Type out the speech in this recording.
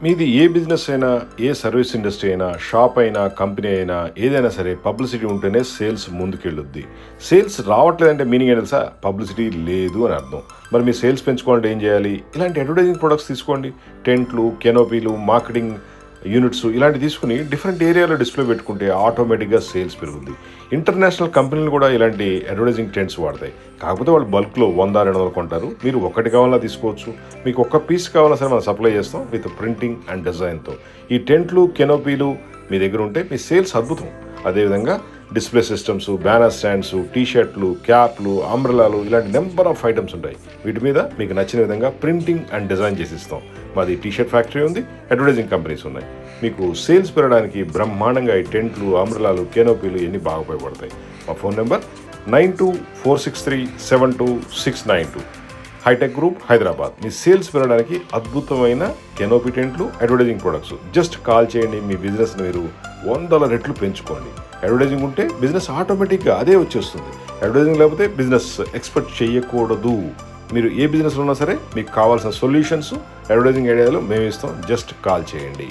మీది ఏ బిజినెస్ అయినా, ఏ service industry అయినా, షాప్ అయినా, కంపెనీ అయినా, ఏదైనా సరే పబ్లిసిటీ ఉంటేనే సేల్స్ ముందుకెళ్ళుద్ది. సేల్స్ రావట్లేదంటే మీనింగ్ ఏంటి తెలుసా? పబ్లిసిటీ లేదు అని అర్థం. మరి మీ సేల్స్ పెంచుకోవాలంటే ఏం చేయాలి? ఇలాంటి అడ్వర్టైజింగ్ ప్రొడక్ట్స్ తీసుకోండి. టెంట్లు, కెనోపీలు, మార్కెటింగ్ యూనిట్స్ ఇలాంటివి తీసుకుని డిఫరెంట్ ఏరియాలో డిస్ప్లే పెట్టుకుంటే ఆటోమేటిక్గా సేల్స్ పెరుగుద్ది. ఇంటర్నేషనల్ కంపెనీలు కూడా ఇలాంటి అడ్వర్టైజింగ్ టెంట్స్ వాడతాయి. కాకపోతే వాళ్ళు బల్క్లో 100-200 కొంటారు. మీరు ఒక్కటి కావాలన్నా తీసుకోవచ్చు. మీకు ఒక్క పీస్ కావాలన్నా సరే మనం సప్లై చేస్తాం విత్ ప్రింటింగ్ అండ్ డిజైన్తో. ఈ టెంట్లు, కెనోపీలు మీ దగ్గర ఉంటే మీ సేల్స్ అద్భుతం. అదేవిధంగా డిస్ప్లే సిస్టమ్స్, బ్యానర్ స్టాండ్స్, టీషర్ట్లు, క్యాప్లు, అంబ్రెలాలు ఇలాంటి నెంబర్ ఆఫ్ ఐటమ్స్ ఉంటాయి. వీటి మీద మీకు నచ్చిన విధంగా ప్రింటింగ్ అండ్ డిజైన్ చేసి ఇస్తాం. మాది టీషర్ట్ ఫ్యాక్టరీ ఉంది, అడ్వర్టైజింగ్ కంపెనీస్ ఉన్నాయి. మీకు సేల్స్ పెరగడానికి బ్రహ్మాండంగా ఈ టెంట్లు, అంబ్రెలాలు, కెనోపీలు ఇవన్నీ బాగా ఉపయోగపడతాయి. మా phone number 9246372692. Hitech group, Hyderabad. మీ సేల్స్ పెరగడానికి అద్భుతమైన కెనోపీ టెంట్లు, అడ్వర్టైజింగ్ ప్రొడక్ట్స్. జస్ట్ కాల్ చేయండి. మీ బిజినెస్ మీరు 100 రెట్లు పెంచుకోండి. అడ్వర్టైజింగ్ ఉంటే బిజినెస్ ఆటోమేటిక్గా అదే వచ్చేస్తుంది. అడ్వర్టైజింగ్ లేకపోతే బిజినెస్ ఎక్స్పెక్ట్ చేయకూడదు. మీరు ఏ బిజినెస్లో ఉన్నా సరే మీకు కావాల్సిన సొల్యూషన్స్ అడ్వర్టైజింగ్ ఐడియాలు మేము ఇస్తాం. జస్ట్ కాల్ చేయండి.